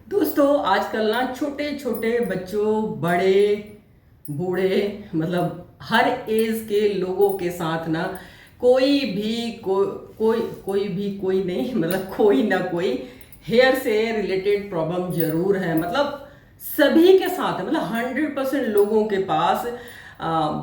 दोस्तों आजकल ना छोटे छोटे बच्चों, बड़े बूढ़े, मतलब हर एज के लोगों के साथ ना कोई भी कोई नहीं, मतलब कोई ना कोई हेयर से रिलेटेड प्रॉब्लम जरूर है। मतलब सभी के साथ है, मतलब 100% लोगों के पास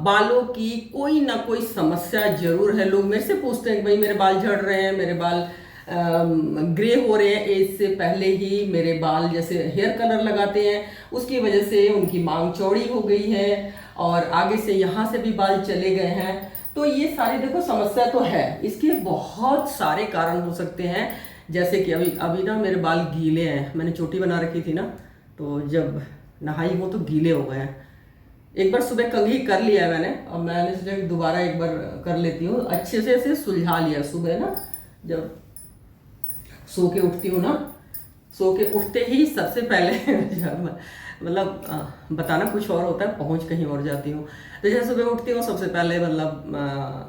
बालों की कोई ना कोई समस्या जरूर है। लोग मेरे से पूछते हैं कि भाई मेरे बाल झड़ रहे हैं, मेरे बाल ग्रे हो रहे हैं, एज से पहले ही मेरे बाल, जैसे हेयर कलर लगाते हैं उसकी वजह से उनकी मांग चौड़ी हो गई है और आगे से यहाँ से भी बाल चले गए हैं। तो ये सारी देखो समस्या तो है, इसके बहुत सारे कारण हो सकते हैं। जैसे कि अभी अभी ना मेरे बाल गीले हैं, मैंने चोटी बना रखी थी ना, तो जब नहाई हूँ तो गीले हो गए हैं। एक बार सुबह कंघी कर लिया है मैंने, और मैंने सोचा कि दोबारा एक बार कर लेती हूँ, अच्छे से ऐसे सुलझा लिया। सुबह ना जब सो के उठती हूँ ना, सो के उठते ही सबसे पहले बताना कुछ और होता है, पहुँच कहीं और जाती हूँ। तो जैसे सुबह उठती हूँ सबसे पहले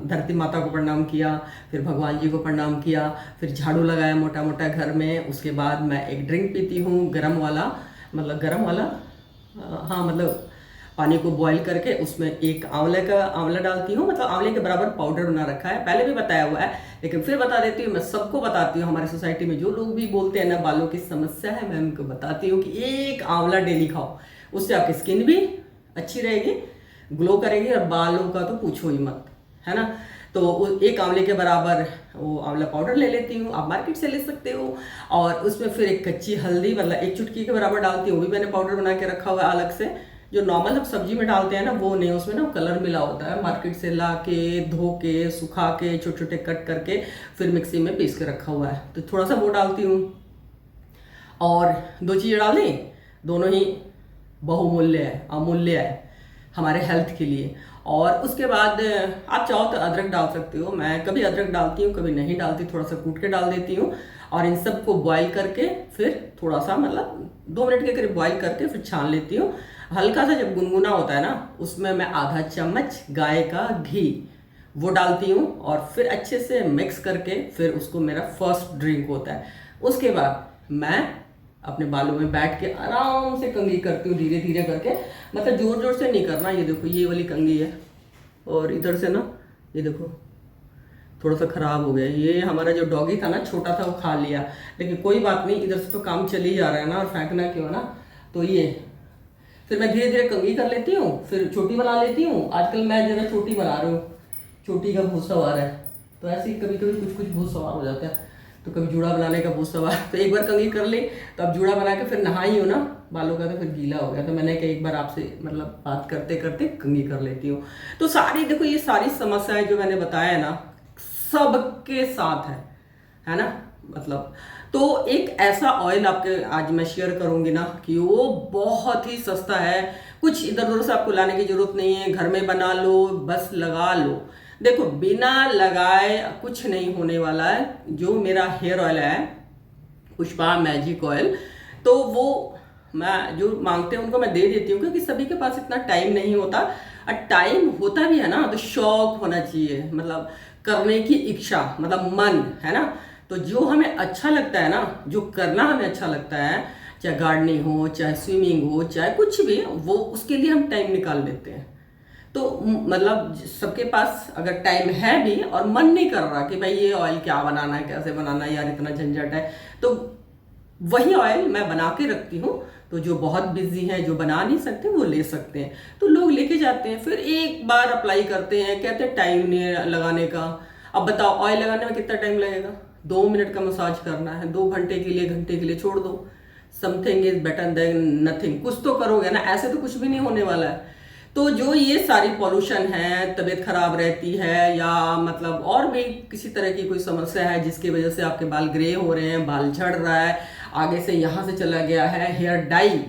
धरती माता को प्रणाम किया, फिर भगवान जी को प्रणाम किया, फिर झाड़ू लगाया मोटा मोटा घर में। उसके बाद मैं एक ड्रिंक पीती हूँ गर्म वाला, गर्म वाला, हाँ मतलब पानी को बॉईल करके उसमें एक आंवला डालती हूँ। मतलब आंवले के बराबर पाउडर बना रखा है, पहले भी बताया हुआ है लेकिन फिर बता देती हूँ। मैं सबको बताती हूँ, हमारे सोसाइटी में जो लोग भी बोलते हैं ना बालों की समस्या है, मैं उनको बताती हूँ कि एक आंवला डेली खाओ, उससे आपकी स्किन भी अच्छी रहेगी, ग्लो करेगी, और बालों का तो पूछो ही मत, है ना। तो एक आंवले के बराबर वो आंवला पाउडर ले लेती हूँ, आप मार्केट से ले सकते हो। और उसमें फिर एक कच्ची हल्दी, मतलब एक चुटकी के बराबर डालती हूँ, वो भी मैंने पाउडर बना के रखा हुआ है अलग से। जो नॉर्मल हम सब्जी में डालते हैं ना वो नहीं, उसमें ना कलर मिला होता है, मार्केट से ला के धो के सुखा के छोटे छोटे कट करके फिर मिक्सी में पीस के रखा हुआ है, तो थोड़ा सा वो डालती हूँ। और दो चीज़ें डाल दी, दोनों ही बहुमूल्य है, अमूल्य है हमारे हेल्थ के लिए। और उसके बाद आप चाहो तो अदरक डाल सकते हो, मैं कभी अदरक डालती हूँ कभी नहीं डालती, थोड़ा सा कूट के डाल देती हूँ। और इन सबको बॉईल करके फिर थोड़ा सा, मतलब 2 मिनट के करीब बॉईल करके फिर छान लेती हूँ। हल्का सा जब गुनगुना होता है ना, उसमें मैं आधा चम्मच गाय का घी वो डालती हूँ, और फिर अच्छे से मिक्स करके फिर उसको मेरा फर्स्ट ड्रिंक होता है। उसके बाद मैं अपने बालों में बैठ के आराम से कंघी करती हूँ, धीरे धीरे करके, मतलब जोर जोर से नहीं करना। ये देखो ये वाली कंघी है, और इधर से ना ये देखो थोड़ा सा खराब हो गया। ये हमारा जो डॉगी था ना, छोटा था, वो खा लिया, लेकिन कोई बात नहीं, इधर से तो काम चल ही जा रहा है ना, और फेंकना क्यों ना। तो ये फिर मैं धीरे धीरे कंघी कर लेती हूँ, फिर छोटी बना लेती हूँ। आजकल मैं जरा छोटी बना रही हूँ, छोटी का भूत सवार है, तो ऐसे ही कभी कभी कुछ कुछ भूत सवार हो जाता है। तो कभी जूड़ा बनाने का भूत सवार, तो एक बार कंघी कर ली, तो अब जूड़ा बना के फिर नहाई हूँ ना बालों का, तो फिर गीला हो गया, तो मैंने कहा एक बार आपसे मतलब बात करते करते कंघी कर लेती हूँ। तो सारी देखो ये सारी समस्याएं जो मैंने बताया ना, सबके साथ है ना। मतलब तो एक ऐसा ऑयल आपके आज मैं शेयर करूंगी ना कि वो बहुत ही सस्ता है, कुछ इधर उधर से आपको लाने की जरूरत नहीं है, घर में बना लो, बस लगा लो। देखो बिना लगाए कुछ नहीं होने वाला है। जो मेरा हेयर ऑयल है पुष्पा मैजिक ऑयल, तो वो मैं जो मांगते हैं उनको मैं दे देती हूँ, क्योंकि सभी के पास इतना टाइम नहीं होता। और टाइम होता भी है ना तो शौक होना चाहिए, मतलब करने की इच्छा, मतलब मन, है ना। तो जो हमें अच्छा लगता है ना, जो करना हमें अच्छा लगता है, चाहे गार्डनिंग हो, चाहे स्विमिंग हो, चाहे कुछ भी, वो उसके लिए हम टाइम निकाल लेते हैं। तो मतलब सबके पास अगर टाइम है भी और मन नहीं कर रहा कि भाई ये ऑयल क्या बनाना है, कैसे बनाना है, यार इतना झंझट है, तो वही ऑयल मैं बना के रखती हूँ। तो जो बहुत बिजी हैं, जो बना नहीं सकते, वो ले सकते हैं। तो लोग लेके जाते हैं, फिर एक बार अप्लाई करते हैं, कहते हैं टाइम नहीं है लगाने का। अब बताओ ऑयल लगाने में कितना टाइम लगेगा? 2 मिनट का मसाज करना है, 2 घंटे के लिए, घंटे के लिए छोड़ दो। Something is better than nothing, कुछ तो करोगे ना, ऐसे तो कुछ भी नहीं होने वाला है। तो जो ये सारी पॉल्यूशन है, तबीयत खराब रहती है, या मतलब और भी किसी तरह की कोई समस्या है जिसकी वजह से आपके बाल ग्रे हो रहे हैं, बाल झड़ रहा है, आगे से यहाँ से चला गया है, हेयर डाई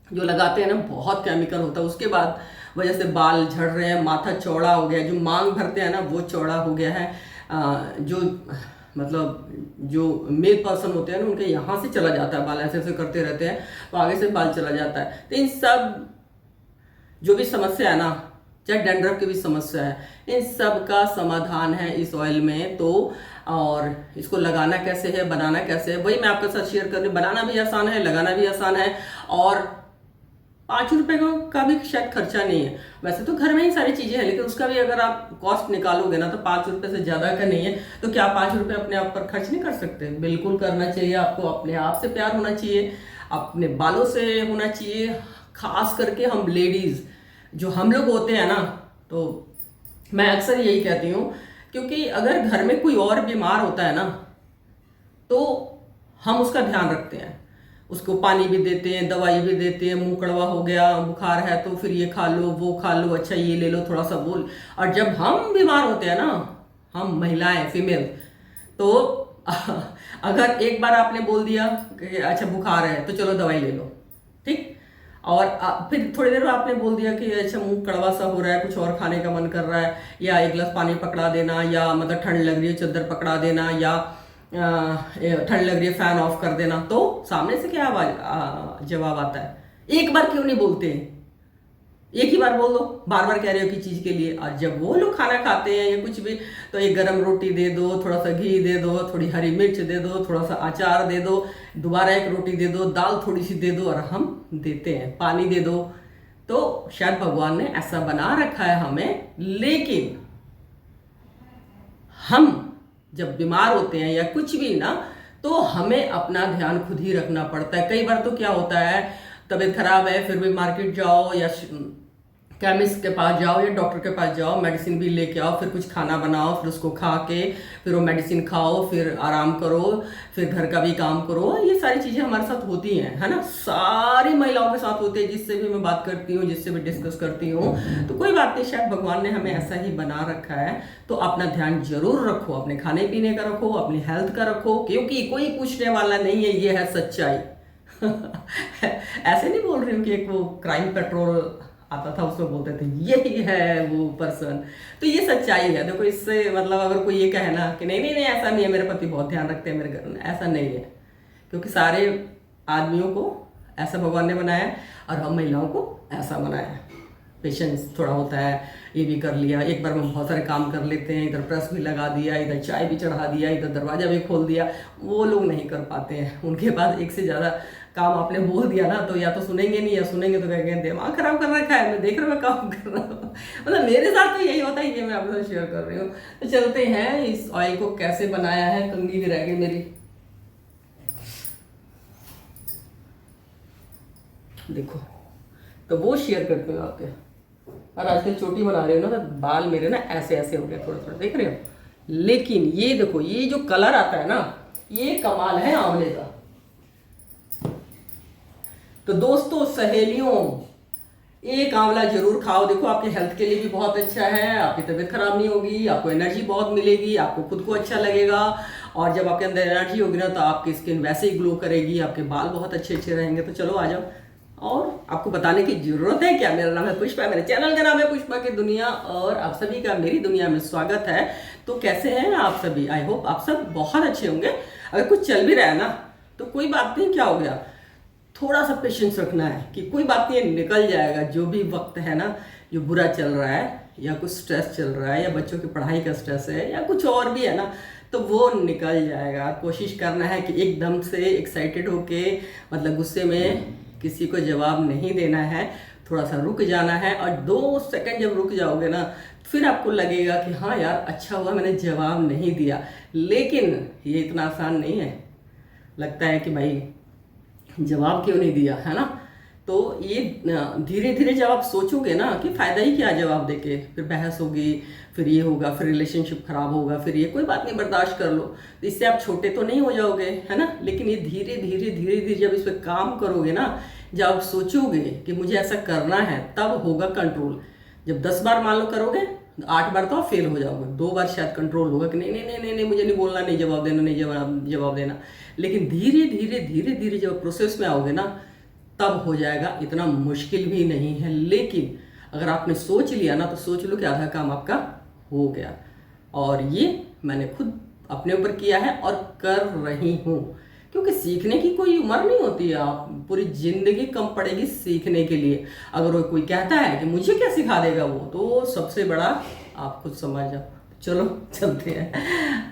जो लगाते हैं ना बहुत केमिकल होता है, उसके बाद वजह से बाल झड़ रहे हैं, माथा चौड़ा हो गया, जो मांग भरते हैं ना वो चौड़ा हो गया है। जो मतलब जो मेल पर्सन होते हैं ना, उनके यहाँ से चला जाता है बाल, ऐसे ऐसे करते रहते हैं तो आगे से बाल चला जाता है। तो इन सब जो भी समस्या है ना, चाहे डैंड्रफ की भी समस्या है, इन सब का समाधान है इस ऑयल में। तो और इसको लगाना कैसे है, बनाना कैसे है, वही मैं आपके साथ शेयर कर रही हूँ। बनाना भी आसान है, लगाना भी आसान है, और 5 रुपए का भी शायद खर्चा नहीं है। वैसे तो घर में ही सारी चीजें हैं, लेकिन उसका भी अगर आप कॉस्ट निकालोगे ना तो 5 रुपए से ज्यादा का नहीं है। तो क्या 5 रुपए अपने आप पर खर्च नहीं कर सकते? बिल्कुल करना चाहिए। आपको अपने आप से प्यार होना चाहिए, अपने बालों से होना चाहिए। खास करके हम लेडीज जो हम लोग होते हैं ना, तो मैं अक्सर यही कहती हूँ, क्योंकि अगर घर में कोई और बीमार होता है ना तो हम उसका ध्यान रखते हैं, उसको पानी भी देते हैं, दवाई भी देते हैं। मुंह कड़वा हो गया, बुखार है तो फिर ये खा लो, वो खा लो, अच्छा ये ले लो, थोड़ा सा बोल। और जब हम बीमार होते हैं ना, हम महिलाएं, फीमेल, तो अगर एक बार आपने बोल दिया कि अच्छा बुखार है तो चलो दवाई ले लो, ठीक, और फिर थोड़ी देर में आपने बोल दिया कि अच्छा मुंह कड़वा सा हो रहा है, कुछ और खाने का मन कर रहा है, या एक गिलास पानी पकड़ा देना, या मतलब ठंड लग रही है चादर पकड़ा देना, या ठंड लग रही है फैन ऑफ कर देना, तो सामने से क्या आवाज जवाब आता है? एक बार क्यों नहीं बोलते? एक ही बार बोल दो, बार बार कह रहे हो कि चीज के लिए। और जब वो लोग खाना खाते हैं या कुछ भी, तो एक गरम रोटी दे दो, थोड़ा सा घी दे दो, थोड़ी हरी मिर्च दे दो, थोड़ा सा अचार दे दो, दोबारा एक रोटी दे दो, दाल थोड़ी सी दे दो, और हम देते हैं, पानी दे दो। तो शायद भगवान ने ऐसा बना रखा है हमें, लेकिन हम जब बीमार होते हैं या कुछ भी ना, तो हमें अपना ध्यान खुद ही रखना पड़ता है। कई बार तो क्या होता है, तबीयत खराब है फिर भी मार्केट जाओ या केमिस्ट के पास जाओ या डॉक्टर के पास जाओ, मेडिसिन भी लेके आओ, फिर कुछ खाना बनाओ, फिर उसको खा के फिर वो मेडिसिन खाओ, फिर आराम करो, फिर घर का भी काम करो। ये सारी चीजें हमारे साथ होती हैं, है ना, सारी महिलाओं के साथ होती है, जिससे भी मैं बात करती हूँ, जिससे भी डिस्कस करती हूँ। तो कोई बात नहीं, शायद भगवान ने हमें ऐसा ही बना रखा है। तो अपना ध्यान जरूर रखो, अपने खाने पीने का रखो, अपनी हेल्थ का रखो, क्योंकि कोई पूछने वाला नहीं है, ये है सच्चाई। ऐसे नहीं बोल रही हूँ कि एक वो क्राइम पेट्रोल आता था उसमें बोलते थे यही है वो पर्सन, तो ये सच्चाई है। देखो, इससे मतलब अगर कोई ये कहे ना कि नहीं नहीं नहीं ऐसा नहीं है, मेरे पति बहुत ध्यान रखते हैं मेरे घर में, ऐसा नहीं है, क्योंकि सारे आदमियों को ऐसा भगवान ने बनाया है और हम महिलाओं को ऐसा बनाया है। पेशेंस थोड़ा होता है, ये भी कर लिया, एक बार में बहुत सारे काम कर लेते हैं, इधर प्रेस भी लगा दिया, इधर चाय भी चढ़ा दिया, इधर दरवाजा भी खोल दिया, वो लोग नहीं कर पाते हैं। उनके पास एक से ज़्यादा काम आपने बोल दिया ना, तो या तो सुनेंगे नहीं, या सुनेंगे तो कहेंगे दिमाग खराब कर रखा है, मैं देख रहा हूँ मैं काम कर रहा हूँ। मतलब मेरे साथ तो यही होता है, ये मैं आपके साथ शेयर कर रही हूँ। तो चलते हैं, इस ऑयल को कैसे बनाया है, कंघी भी रह गई मेरी, देखो, तो वो शेयर करते हो आपके। और आजकल चोटी बना रही हो ना, तो बाल मेरे ना ऐसे ऐसे हो गए थोड़े थोड़े, देख रहे हो। लेकिन ये देखो, ये जो कलर आता है ना, ये कमाल है आंवले का। तो दोस्तों, सहेलियों, एक आंवला जरूर खाओ। देखो, आपके हेल्थ के लिए भी बहुत अच्छा है, आपकी तबीयत खराब नहीं होगी, आपको एनर्जी बहुत मिलेगी, आपको खुद को अच्छा लगेगा। और जब आपके अंदर एनर्जी होगी ना, तो आपकी स्किन वैसे ही ग्लो करेगी, आपके बाल बहुत अच्छे अच्छे रहेंगे। तो चलो आ जाओ, और आपको बताने की जरूरत है क्या, मेरा नाम है पुष्पा, मेरे चैनल का नाम है पुष्पा की दुनिया, और आप सभी का मेरी दुनिया में स्वागत है। तो कैसे हैं आप सभी? आई होप आप सब बहुत अच्छे होंगे। अगर कुछ चल भी रहा है ना, तो कोई बात नहीं, क्या हो गया, थोड़ा सा पेशेंस रखना है कि कोई बात नहीं, निकल जाएगा। जो भी वक्त है ना, जो बुरा चल रहा है, या कुछ स्ट्रेस चल रहा है, या बच्चों की पढ़ाई का स्ट्रेस है, या कुछ और भी है ना, तो वो निकल जाएगा। कोशिश करना है कि एकदम से एक्साइटेड होके, मतलब गुस्से में किसी को जवाब नहीं देना है, थोड़ा सा रुक जाना है। और 2 सेकंड जब रुक जाओगे ना, फिर आपको लगेगा कि हाँ यार, अच्छा हुआ मैंने जवाब नहीं दिया। लेकिन ये इतना आसान नहीं है। लगता है कि भाई जवाब क्यों नहीं दिया, है ना। तो ये धीरे धीरे जब आप सोचोगे ना कि फ़ायदा ही क्या जवाब देके, फिर बहस होगी, फिर ये होगा, फिर रिलेशनशिप खराब होगा, फिर ये, कोई बात नहीं, बर्दाश्त कर लो। इससे आप छोटे तो नहीं हो जाओगे, है ना। लेकिन ये धीरे धीरे धीरे धीरे जब इस पर काम करोगे ना, जब आप सोचोगे कि मुझे ऐसा करना है, तब होगा कंट्रोल। जब 10 बार मान लो करोगे, 8 बार तो आप फेल हो जाओगे, 2 बार शायद कंट्रोल होगा कि नहीं नहीं नहीं नहीं नहीं, मुझे नहीं बोलना, नहीं जवाब देना, नहीं जवाब देना। लेकिन धीरे धीरे धीरे धीरे जब प्रोसेस में आओगे ना, तब हो जाएगा। इतना मुश्किल भी नहीं है। लेकिन अगर आपने सोच लिया ना, तो सोच लो कि आधा काम आपका हो गया। और ये मैंने खुद अपने ऊपर किया है और कर रही हूँ, क्योंकि सीखने की कोई उम्र नहीं होती है। आप पूरी जिंदगी कम पड़ेगी सीखने के लिए। अगर वो कोई कहता है कि मुझे क्या सिखा देगा वो, तो सबसे बड़ा आप खुद समझ जाओ। चलो चलते हैं,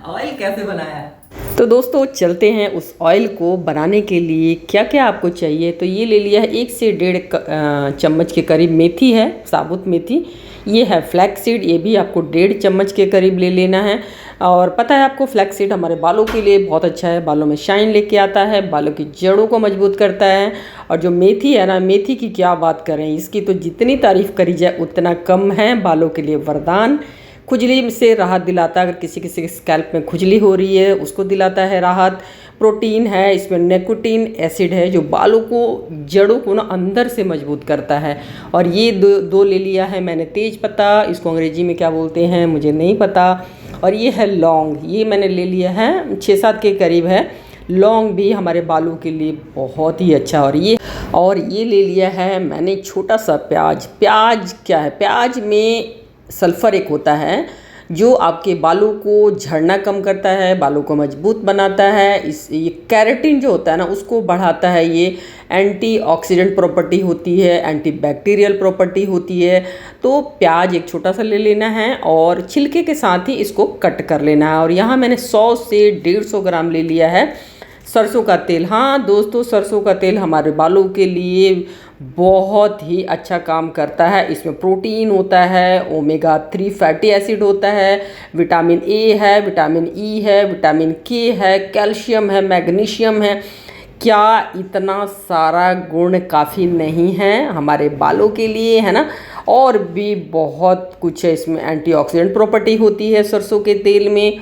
ऑयल कैसे बनाया है। तो दोस्तों चलते हैं उस ऑयल को बनाने के लिए क्या क्या आपको चाहिए। तो ये ले लिया है 1 से 1.5 चम्मच के करीब मेथी है, साबुत मेथी। ये है फ्लैक्स सीड, ये भी आपको 1.5 चम्मच के करीब ले लेना है। और पता है आपको फ्लैक्स सीड हमारे बालों के लिए बहुत अच्छा है, बालों में शाइन लेके आता है, बालों की जड़ों को मजबूत करता है। और जो मेथी है ना, मेथी की क्या बात करें, इसकी तो जितनी तारीफ़ करी जाए उतना कम है। बालों के लिए वरदान, खुजली से राहत दिलाता है। अगर किसी किसी के स्कैल्प में खुजली हो रही है उसको दिलाता है राहत। प्रोटीन है इसमें, निकोटीन एसिड है जो बालों को, जड़ों को ना अंदर से मजबूत करता है। और ये दो ले लिया है मैंने तेज पत्ता, इसको अंग्रेजी में क्या बोलते हैं मुझे नहीं पता। और ये है लौंग, ये मैंने ले लिया है 6-7 के करीब है। लौंग भी हमारे बालों के लिए बहुत ही अच्छा। और ये ले लिया है मैंने छोटा सा प्याज। प्याज क्या है, प्याज में सल्फ़र एक होता है जो आपके बालों को झड़ना कम करता है, बालों को मजबूत बनाता है। ये कैरेटिन जो होता है ना उसको बढ़ाता है। ये एंटीऑक्सीडेंट प्रॉपर्टी होती है, एंटीबैक्टीरियल प्रॉपर्टी होती है। तो प्याज एक छोटा सा ले लेना है और छिलके के साथ ही इसको कट कर लेना है। और यहाँ मैंने 100 से 150 ग्राम ले लिया है सरसों का तेल। हाँ दोस्तों, सरसों का तेल हमारे बालों के लिए बहुत ही अच्छा काम करता है। इसमें प्रोटीन होता है, ओमेगा 3 फैटी एसिड होता है, विटामिन ए है, विटामिन ई है, विटामिन के है, कैल्शियम है, मैग्नीशियम है। क्या इतना सारा गुण काफ़ी नहीं है हमारे बालों के लिए, है ना। और भी बहुत कुछ है इसमें, एंटीऑक्सीडेंट प्रॉपर्टी होती है सरसों के तेल में।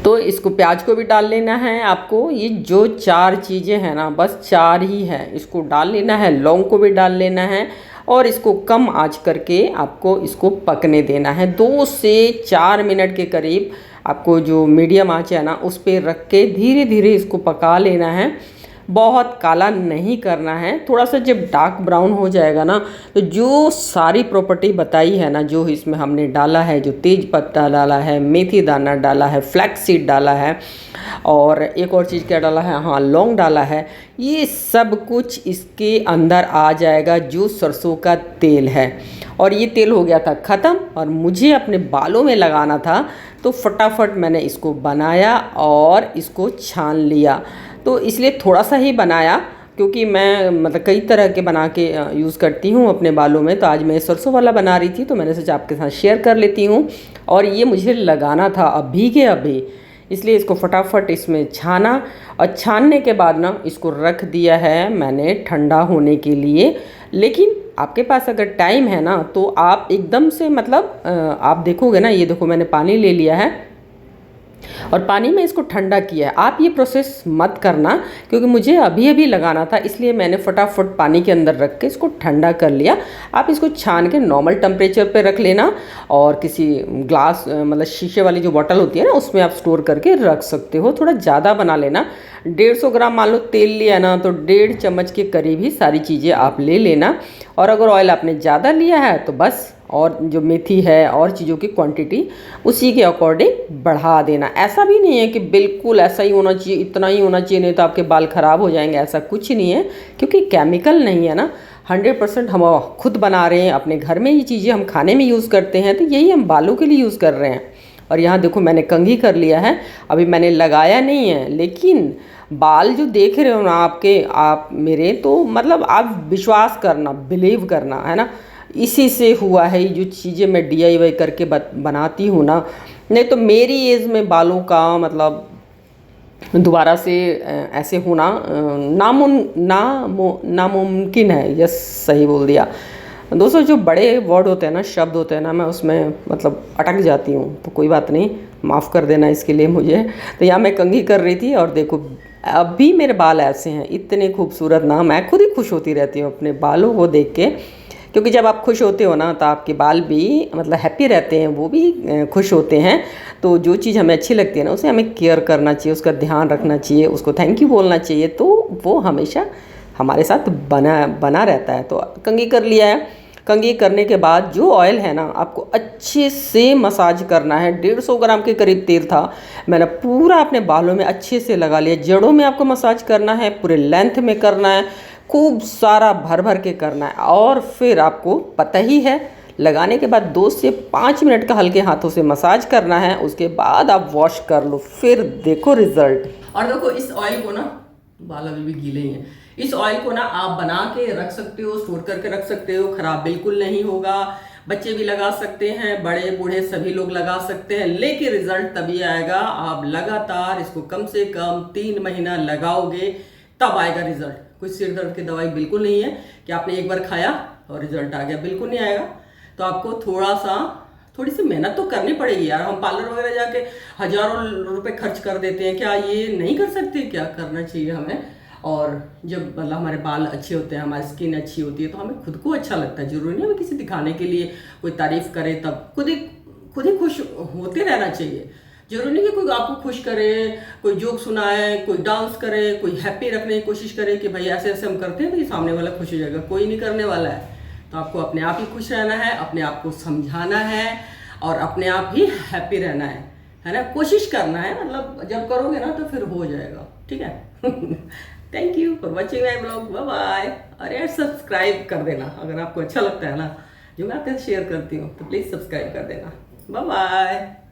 तो इसको, प्याज को भी डाल लेना है आपको। ये जो 4 चीज़ें हैं ना, बस 4 ही हैं, इसको डाल लेना है। लौंग को भी डाल लेना है और इसको कम आंच करके आपको इसको पकने देना है। 2 से 4 मिनट के करीब आपको जो मीडियम आंच है ना उस पर रख के धीरे धीरे इसको पका लेना है। बहुत काला नहीं करना है, थोड़ा सा जब डार्क ब्राउन हो जाएगा ना, तो जो सारी प्रॉपर्टी बताई है ना, जो इसमें हमने डाला है, जो तेज पत्ता डाला है, मेथी दाना डाला है, फ्लैक्स सीड डाला है, और एक और चीज़ क्या डाला है, हाँ लौंग डाला है, ये सब कुछ इसके अंदर आ जाएगा जो सरसों का तेल है। और ये तेल हो गया था ख़त्म और मुझे अपने बालों में लगाना था, तो फटाफट मैंने इसको बनाया और इसको छान लिया। तो इसलिए थोड़ा सा ही बनाया, क्योंकि मैं मतलब कई तरह के बना के यूज़ करती हूँ अपने बालों में। तो आज मैं सरसों वाला बना रही थी, तो मैंने सोचा आपके साथ शेयर कर लेती हूँ। और ये मुझे लगाना था अभी के अभी, इसलिए इसको फटाफट इसमें छाना। और छानने के बाद ना इसको रख दिया है मैंने ठंडा होने के लिए। लेकिन आपके पास अगर टाइम है ना, तो आप एकदम से मतलब आप देखोगे ना, ये देखो मैंने पानी ले लिया है और पानी में इसको ठंडा किया है। आप ये प्रोसेस मत करना, क्योंकि मुझे अभी अभी लगाना था, इसलिए मैंने फटाफट पानी के अंदर रख के इसको ठंडा कर लिया। आप इसको छान के नॉर्मल टेम्परेचर पे रख लेना, और किसी ग्लास मतलब शीशे वाली जो बॉटल होती है ना, उसमें आप स्टोर करके रख सकते हो। थोड़ा ज़्यादा बना लेना, 150 ग्राम मान लो तेल लिया ना, तो 1.5 चम्मच के करीब ही सारी चीज़ें आप ले लेना। और अगर ऑयल आपने ज़्यादा लिया है तो बस, और जो मेथी है और चीज़ों की क्वांटिटी उसी के अकॉर्डिंग बढ़ा देना। ऐसा भी नहीं है कि बिल्कुल ऐसा ही होना चाहिए, इतना ही होना चाहिए, नहीं तो आपके बाल ख़राब हो जाएंगे, ऐसा कुछ नहीं है, क्योंकि केमिकल नहीं है ना। 100% हम खुद बना रहे हैं, अपने घर में ये चीज़ें हम खाने में यूज़ करते हैं, तो यही हम बालों के लिए यूज़ कर रहे हैं। और यहाँ देखो मैंने कंघी कर लिया है, अभी मैंने लगाया नहीं है, लेकिन बाल जो देख रहे हो ना आपके, आप मेरे, तो मतलब आप विश्वास करना, बिलीव करना, है ना, इसी से हुआ है। जो चीज़ें मैं DIY करके बनाती हूँ ना, नहीं तो मेरी एज में बालों का मतलब दोबारा से ऐसे होना नामुमकिन है। यस, सही बोल दिया दोस्तों। जो बड़े वर्ड होते हैं ना, शब्द होते हैं ना, मैं उसमें मतलब अटक जाती हूँ, तो कोई बात नहीं, माफ़ कर देना इसके लिए मुझे। तो यहाँ मैं कंघी कर रही थी और देखो अभी मेरे बाल ऐसे हैं, इतने खूबसूरत ना, मैं खुद ही खुश होती रहती हूँ अपने बालों को देख के। क्योंकि जब आप खुश होते हो ना, तो आपके बाल भी मतलब हैप्पी रहते हैं, वो भी खुश होते हैं। तो जो चीज़ हमें अच्छी लगती है ना, उसे हमें केयर करना चाहिए, उसका ध्यान रखना चाहिए, उसको थैंक यू बोलना चाहिए, तो वो हमेशा हमारे साथ बना रहता है। तो कंघी कर लिया है। कंघी करने के बाद जो ऑयल है ना, आपको अच्छे से मसाज करना है। 150 ग्राम के करीब तेल था, मैंने पूरा अपने बालों में अच्छे से लगा लिया। जड़ों में आपको मसाज करना है, पूरे लेंथ में करना है, खूब सारा भर भर के करना है। और फिर आपको पता ही है, लगाने के बाद 2 से 5 मिनट का हल्के हाथों से मसाज करना है। उसके बाद आप वॉश कर लो, फिर देखो रिजल्ट। और देखो इस ऑयल को ना, बाल अभी भी गीले ही हैं, इस ऑयल को ना आप बना के रख सकते हो, स्टोर करके रख सकते हो, खराब बिल्कुल नहीं होगा। बच्चे भी लगा सकते हैं, बड़े बूढ़े सभी लोग लगा सकते हैं। लेकिन रिजल्ट तभी आएगा, आप लगातार इसको कम से कम 3 महीना लगाओगे, तब आएगा रिजल्ट। कोई सिर दर्द की दवाई बिल्कुल नहीं है कि आपने एक बार खाया और रिजल्ट आ गया, बिल्कुल नहीं आएगा। तो आपको थोड़ी सी मेहनत तो करनी पड़ेगी यार। हम पार्लर वगैरह जाके हजारों रुपए खर्च कर देते हैं, क्या ये नहीं कर सकते? क्या करना चाहिए हमें। और जब मतलब हमारे बाल अच्छे होते हैं, हमारी स्किन अच्छी होती है, तो हमें खुद को अच्छा लगता है। जरूरी नहीं हमें किसी दिखाने के लिए कोई तारीफ करे, तब खुद ही खुश होते रहना चाहिए। जरूरी नहीं कि कोई आपको खुश करे, कोई जोक सुनाए, कोई डांस करे, कोई हैप्पी रखने की कोशिश करे कि भाई ऐसे ऐसे हम करते हैं तो ये सामने वाला खुश हो जाएगा। कोई नहीं करने वाला है। तो आपको अपने आप ही खुश रहना है, अपने आप को समझाना है और अपने आप ही हैप्पी रहना है ना। कोशिश करना है, मतलब जब करोगे ना तो फिर हो जाएगा, ठीक है। Thank you for watching my blog, bye bye. और यार सब्सक्राइब कर देना अगर आपको अच्छा लगता है ना जो मैं आपके साथ शेयर करती हूँ, तो प्लीज़ सब्सक्राइब कर देना। Bye bye.